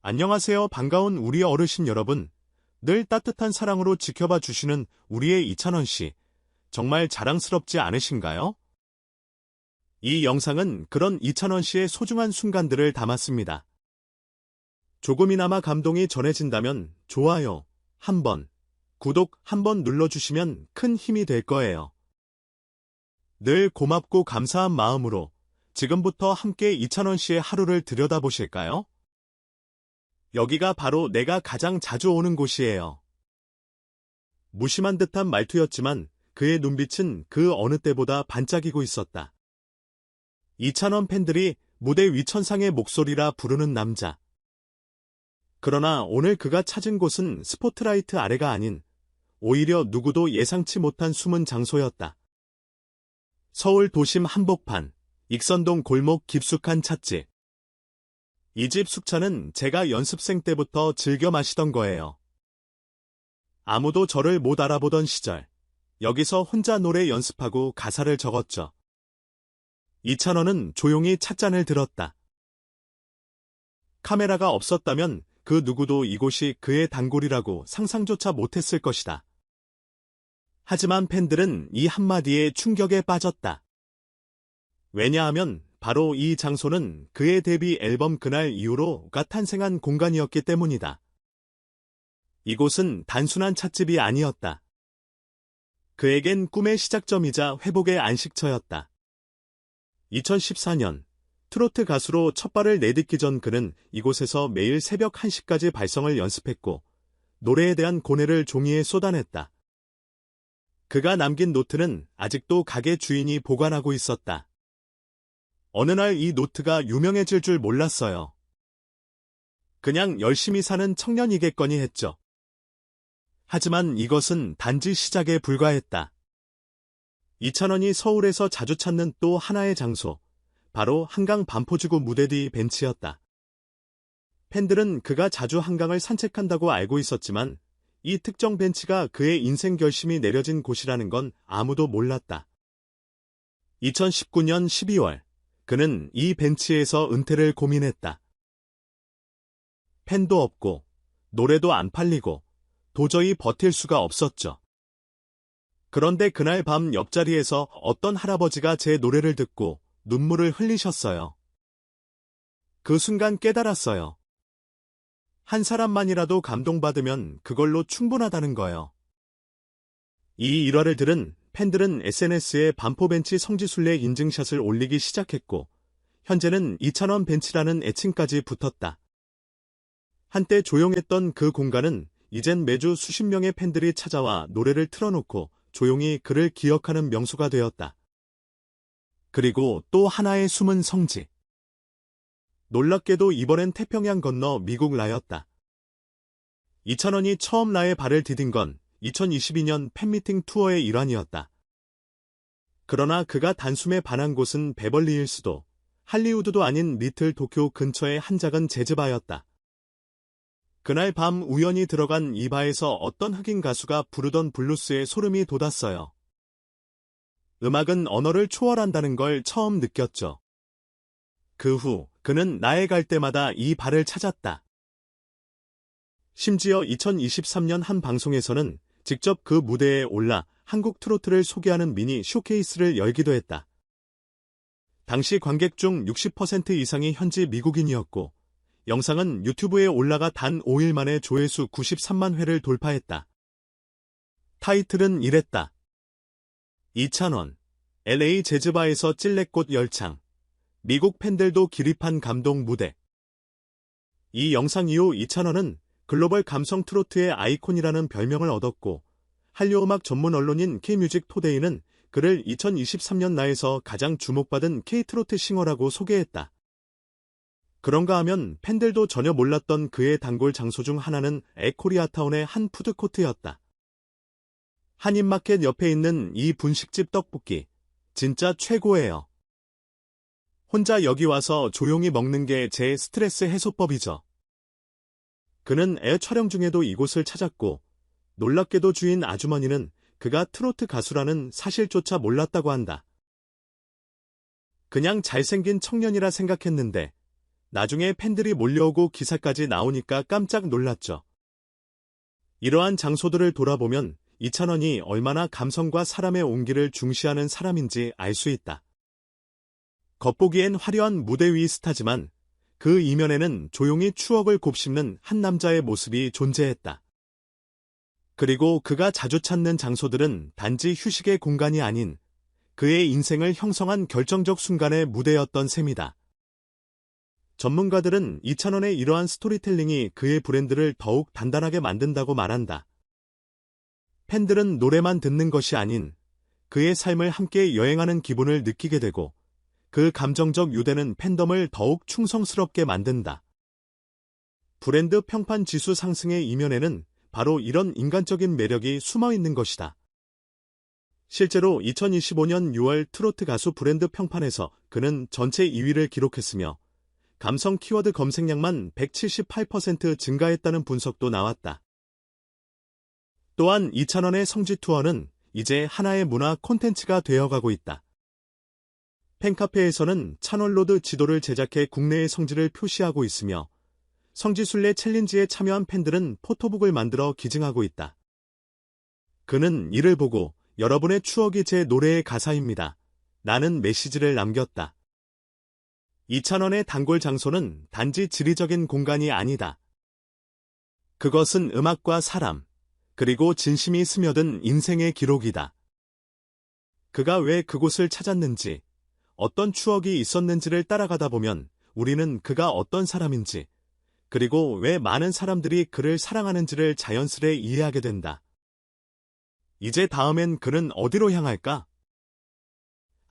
안녕하세요. 반가운 우리 어르신 여러분. 늘 따뜻한 사랑으로 지켜봐 주시는 우리의 이찬원 씨. 정말 자랑스럽지 않으신가요? 이 영상은 그런 이찬원 씨의 소중한 순간들을 담았습니다. 조금이나마 감동이 전해진다면 좋아요 한번, 구독 한번 눌러주시면 큰 힘이 될 거예요. 늘 고맙고 감사한 마음으로 지금부터 함께 이찬원 씨의 하루를 들여다보실까요? 여기가 바로 내가 가장 자주 오는 곳이에요. 무심한 듯한 말투였지만 그의 눈빛은 그 어느 때보다 반짝이고 있었다. 이찬원 팬들이 무대 위천상의 목소리라 부르는 남자. 그러나 오늘 그가 찾은 곳은 스포트라이트 아래가 아닌 오히려 누구도 예상치 못한 숨은 장소였다. 서울 도심 한복판, 익선동 골목 깊숙한 찻집. 이 집 숙차는 제가 연습생 때부터 즐겨 마시던 거예요. 아무도 저를 못 알아보던 시절, 여기서 혼자 노래 연습하고 가사를 적었죠. 이찬원은 조용히 찻잔을 들었다. 카메라가 없었다면 그 누구도 이곳이 그의 단골이라고 상상조차 못했을 것이다. 하지만 팬들은 이 한마디에 충격에 빠졌다. 왜냐하면 바로 이 장소는 그의 데뷔 앨범 그날 이후로가 탄생한 공간이었기 때문이다. 이곳은 단순한 찻집이 아니었다. 그에겐 꿈의 시작점이자 회복의 안식처였다. 2014년 트로트 가수로 첫 발을 내딛기 전 그는 이곳에서 매일 새벽 1시까지 발성을 연습했고 노래에 대한 고뇌를 종이에 쏟아냈다. 그가 남긴 노트는 아직도 가게 주인이 보관하고 있었다. 어느 날 이 노트가 유명해질 줄 몰랐어요. 그냥 열심히 사는 청년이겠거니 했죠. 하지만 이것은 단지 시작에 불과했다. 이찬원이 서울에서 자주 찾는 또 하나의 장소, 바로 한강 반포지구 무대 뒤 벤치였다. 팬들은 그가 자주 한강을 산책한다고 알고 있었지만 이 특정 벤치가 그의 인생 결심이 내려진 곳이라는 건 아무도 몰랐다. 2019년 12월 그는 이 벤치에서 은퇴를 고민했다. 팬도 없고 노래도 안 팔리고 도저히 버틸 수가 없었죠. 그런데 그날 밤 옆자리에서 어떤 할아버지가 제 노래를 듣고 눈물을 흘리셨어요. 그 순간 깨달았어요. 한 사람만이라도 감동받으면 그걸로 충분하다는 거예요. 이 일화를 들은 팬들은 SNS에 반포벤치 성지순례 인증샷을 올리기 시작했고 현재는 이찬원 벤치라는 애칭까지 붙었다. 한때 조용했던 그 공간은 이젠 매주 수십 명의 팬들이 찾아와 노래를 틀어놓고 조용히 그를 기억하는 명소가 되었다. 그리고 또 하나의 숨은 성지. 놀랍게도 이번엔 태평양 건너 미국 라였다. 이찬원이 처음 라에 발을 디딘 건 2022년 팬미팅 투어의 일환이었다. 그러나 그가 단숨에 반한 곳은 베벌리힐스도 할리우드도 아닌 리틀 도쿄 근처의 한 작은 재즈바였다. 그날 밤 우연히 들어간 이 바에서 어떤 흑인 가수가 부르던 블루스에 소름이 돋았어요. 음악은 언어를 초월한다는 걸 처음 느꼈죠. 그 후 그는 나에 갈 때마다 이 바를 찾았다. 심지어 2023년 한 방송에서는 직접 그 무대에 올라 한국 트로트를 소개하는 미니 쇼케이스를 열기도 했다. 당시 관객 중 60% 이상이 현지 미국인이었고 영상은 유튜브에 올라가 단 5일 만에 조회수 93만 회를 돌파했다. 타이틀은 이랬다. 이찬원, LA 재즈바에서 찔레꽃 열창, 미국 팬들도 기립한 감동 무대. 이 영상 이후 이찬원은 글로벌 감성 트로트의 아이콘이라는 별명을 얻었고 한류 음악 전문 언론인 K뮤직 토데이는 그를 2023년 나에서 가장 주목받은 K트로트 싱어라고 소개했다. 그런가 하면 팬들도 전혀 몰랐던 그의 단골 장소 중 하나는 에코리아타운의 한 푸드코트였다. 한인마켓 옆에 있는 이 분식집 떡볶이, 진짜 최고예요. 혼자 여기 와서 조용히 먹는 게 제 스트레스 해소법이죠. 그는 애 촬영 중에도 이곳을 찾았고 놀랍게도 주인 아주머니는 그가 트로트 가수라는 사실조차 몰랐다고 한다. 그냥 잘생긴 청년이라 생각했는데 나중에 팬들이 몰려오고 기사까지 나오니까 깜짝 놀랐죠. 이러한 장소들을 돌아보면 이찬원이 얼마나 감성과 사람의 온기를 중시하는 사람인지 알 수 있다. 겉보기엔 화려한 무대 위 스타지만 그 이면에는 조용히 추억을 곱씹는 한 남자의 모습이 존재했다. 그리고 그가 자주 찾는 장소들은 단지 휴식의 공간이 아닌 그의 인생을 형성한 결정적 순간의 무대였던 셈이다. 전문가들은 이찬원의 이러한 스토리텔링이 그의 브랜드를 더욱 단단하게 만든다고 말한다. 팬들은 노래만 듣는 것이 아닌 그의 삶을 함께 여행하는 기분을 느끼게 되고 그 감정적 유대는 팬덤을 더욱 충성스럽게 만든다. 브랜드 평판 지수 상승의 이면에는 바로 이런 인간적인 매력이 숨어 있는 것이다. 실제로 2025년 6월 트로트 가수 브랜드 평판에서 그는 전체 2위를 기록했으며 감성 키워드 검색량만 178% 증가했다는 분석도 나왔다. 또한 이찬원의 성지 투어는 이제 하나의 문화 콘텐츠가 되어가고 있다. 팬카페에서는 찬원로드 지도를 제작해 국내의 성지를 표시하고 있으며 성지순례 챌린지에 참여한 팬들은 포토북을 만들어 기증하고 있다. 그는 이를 보고 여러분의 추억이 제 노래의 가사입니다. 라는 메시지를 남겼다. 이찬원의 단골 장소는 단지 지리적인 공간이 아니다. 그것은 음악과 사람, 그리고 진심이 스며든 인생의 기록이다. 그가 왜 그곳을 찾았는지, 어떤 추억이 있었는지를 따라가다 보면 우리는 그가 어떤 사람인지, 그리고 왜 많은 사람들이 그를 사랑하는지를 자연스레 이해하게 된다. 이제 다음엔 그는 어디로 향할까?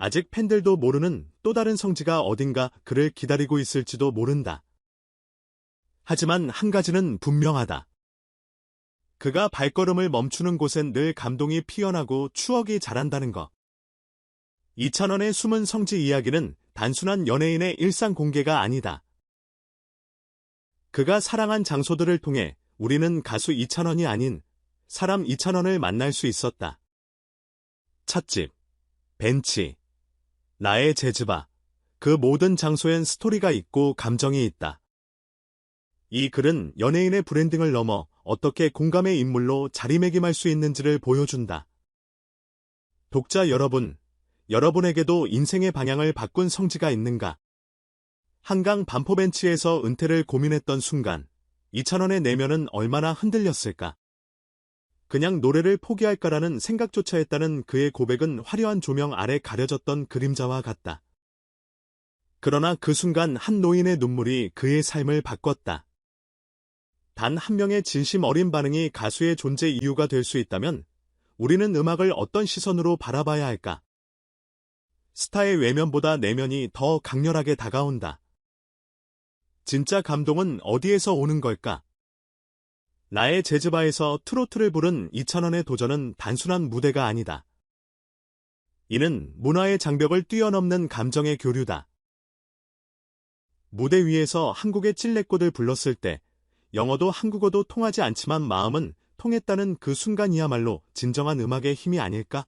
아직 팬들도 모르는 또 다른 성지가 어딘가 그를 기다리고 있을지도 모른다. 하지만 한 가지는 분명하다. 그가 발걸음을 멈추는 곳엔 늘 감동이 피어나고 추억이 자란다는 것. 이찬원의 숨은 성지 이야기는 단순한 연예인의 일상 공개가 아니다. 그가 사랑한 장소들을 통해 우리는 가수 이찬원이 아닌 사람 이찬원을 만날 수 있었다. 찻집, 벤치, 나의 제즈바, 그 모든 장소엔 스토리가 있고 감정이 있다. 이 글은 연예인의 브랜딩을 넘어 어떻게 공감의 인물로 자리매김할 수 있는지를 보여준다. 독자 여러분, 여러분에게도 인생의 방향을 바꾼 성지가 있는가? 한강 반포벤치에서 은퇴를 고민했던 순간, 이찬원의 내면은 얼마나 흔들렸을까? 그냥 노래를 포기할까라는 생각조차 했다는 그의 고백은 화려한 조명 아래 가려졌던 그림자와 같다. 그러나 그 순간 한 노인의 눈물이 그의 삶을 바꿨다. 단 한 명의 진심 어린 반응이 가수의 존재 이유가 될 수 있다면 우리는 음악을 어떤 시선으로 바라봐야 할까? 스타의 외면보다 내면이 더 강렬하게 다가온다. 진짜 감동은 어디에서 오는 걸까? 나의 제즈바에서 트로트를 부른 이찬원의 도전은 단순한 무대가 아니다. 이는 문화의 장벽을 뛰어넘는 감정의 교류다. 무대 위에서 한국의 찔레꽃을 불렀을 때 영어도 한국어도 통하지 않지만 마음은 통했다는 그 순간이야말로 진정한 음악의 힘이 아닐까?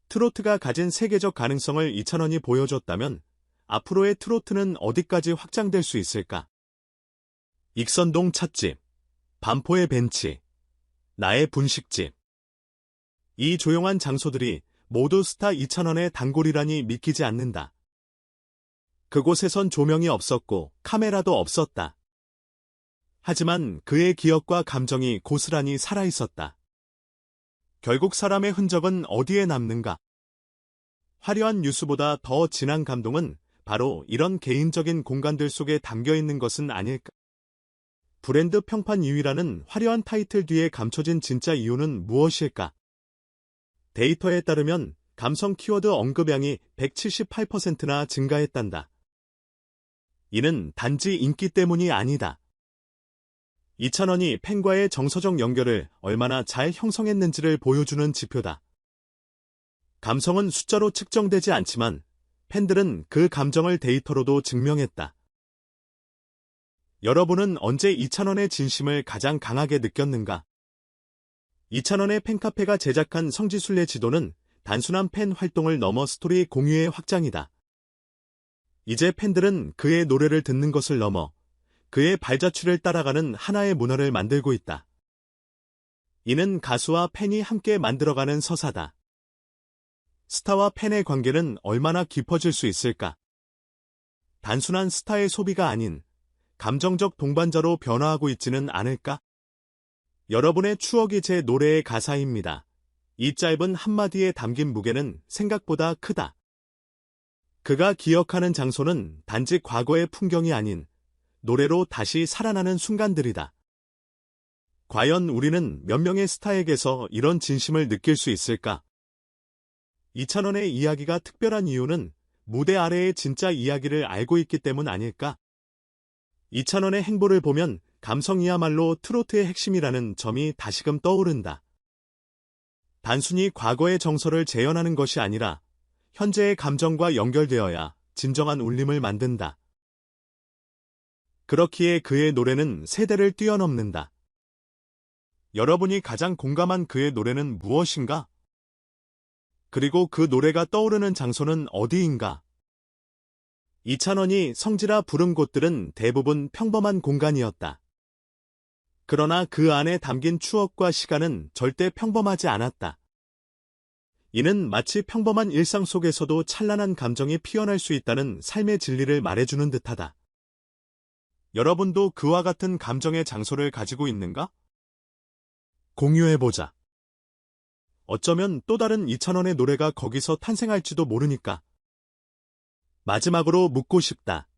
트로트가 가진 세계적 가능성을 이찬원이 보여줬다면 앞으로의 트로트는 어디까지 확장될 수 있을까? 익선동 찻집, 반포의 벤치, 나의 분식집. 이 조용한 장소들이 모두 스타 이찬원의 단골이라니 믿기지 않는다. 그곳에선 조명이 없었고 카메라도 없었다. 하지만 그의 기억과 감정이 고스란히 살아있었다. 결국 사람의 흔적은 어디에 남는가? 화려한 뉴스보다 더 진한 감동은 바로 이런 개인적인 공간들 속에 담겨 있는 것은 아닐까? 브랜드 평판 2위라는 화려한 타이틀 뒤에 감춰진 진짜 이유는 무엇일까? 데이터에 따르면 감성 키워드 언급량이 178%나 증가했단다. 이는 단지 인기 때문이 아니다. 이찬원이 팬과의 정서적 연결을 얼마나 잘 형성했는지를 보여주는 지표다. 감성은 숫자로 측정되지 않지만 팬들은 그 감정을 데이터로도 증명했다. 여러분은 언제 이찬원의 진심을 가장 강하게 느꼈는가? 이찬원의 팬카페가 제작한 성지순례 지도는 단순한 팬 활동을 넘어 스토리 공유의 확장이다. 이제 팬들은 그의 노래를 듣는 것을 넘어 그의 발자취를 따라가는 하나의 문화를 만들고 있다. 이는 가수와 팬이 함께 만들어가는 서사다. 스타와 팬의 관계는 얼마나 깊어질 수 있을까? 단순한 스타의 소비가 아닌 감정적 동반자로 변화하고 있지는 않을까? 여러분의 추억이 제 노래의 가사입니다. 이 짧은 한마디에 담긴 무게는 생각보다 크다. 그가 기억하는 장소는 단지 과거의 풍경이 아닌 노래로 다시 살아나는 순간들이다. 과연 우리는 몇 명의 스타에게서 이런 진심을 느낄 수 있을까? 이찬원의 이야기가 특별한 이유는 무대 아래의 진짜 이야기를 알고 있기 때문 아닐까? 이찬원의 행보를 보면 감성이야말로 트로트의 핵심이라는 점이 다시금 떠오른다. 단순히 과거의 정서를 재현하는 것이 아니라 현재의 감정과 연결되어야 진정한 울림을 만든다. 그렇기에 그의 노래는 세대를 뛰어넘는다. 여러분이 가장 공감한 그의 노래는 무엇인가? 그리고 그 노래가 떠오르는 장소는 어디인가? 이찬원이 성지라 부른 곳들은 대부분 평범한 공간이었다. 그러나 그 안에 담긴 추억과 시간은 절대 평범하지 않았다. 이는 마치 평범한 일상 속에서도 찬란한 감정이 피어날 수 있다는 삶의 진리를 말해주는 듯하다. 여러분도 그와 같은 감정의 장소를 가지고 있는가? 공유해보자. 어쩌면 또 다른 이찬원의 노래가 거기서 탄생할지도 모르니까. 마지막으로 묻고 싶다.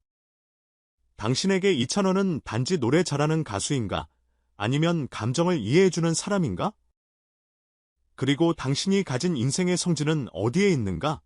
당신에게 이찬원은 단지 노래 잘하는 가수인가? 아니면 감정을 이해해주는 사람인가? 그리고 당신이 가진 인생의 성지는 어디에 있는가?